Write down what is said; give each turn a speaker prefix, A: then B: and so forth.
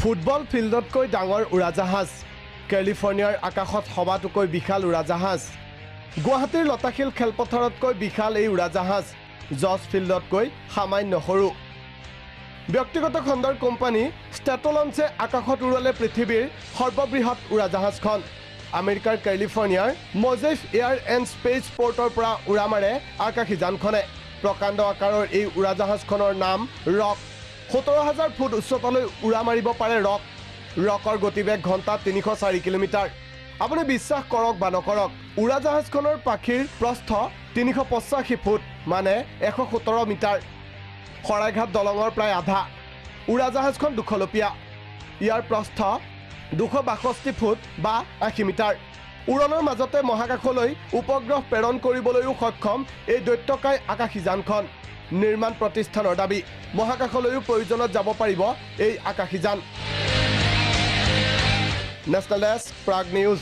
A: football ফিল্ডতকৈ ডাঙৰ উৰাজাহাজ কেলিফৰ্নিয়াৰ আকাশত সবাতোকৈ বিশাল উৰাজাহাজ গুৱাহাটীৰ লতাশিল খেলপথাৰতকৈ বিশাল এই উৰাজাহাজ জজ ফিল্ডতকৈ সামান্য সৰু ব্যক্তিগত খণ্ডৰ কোম্পানী ষ্টেটলঞ্চে আকাশত উৰুৱালে পৃথিৱীৰ সৰ্ববৃহৎ উৰাজাহাজখন আমেৰিকাৰ কেলিফৰ্নিয়াৰ মজেফ এয়াৰ এণ্ড স্পেচ পৰ্টৰ পৰা উৰা মাৰে আকাশী যানখনে প্ৰকাণ্ড আকাৰৰ এই উৰাজাহাজখনৰ নাম ৰক 17,000 ফুট উচ্চতালৈ উৰা মাৰিব পাৰে ৰকৰ গতিবেগ ঘণ্টাত 304 কিলোমিটাৰ আপুনি বিশ্বাস কৰক বা নকৰক উৰাজাহাজখনৰ পাখিৰ প্ৰস্থ 385 ফুট মানে 117 মিটাৰ খৰাইঘাট দলঙৰ প্ৰায় আধা উৰাজাহাজখন দুখলপীয়া ইয়াৰ প্ৰস্থ 262 ফুট বা 80 মিটাৰ উৰণৰ মাজতে মহাকাশলৈ উপগ্ৰহ প্ৰেৰণ কৰিবলৈও সক্ষম এই দৈত্যকায় আকাশী যানখন নিৰ্মাণ প্ৰতিষ্ঠানৰ দাবী মহাকাশলৈও প্ৰয়োজনত যাব পাৰিব এই আকাশী যান নেশ্যনেল ডেস্ক প্ৰাগ নিউজ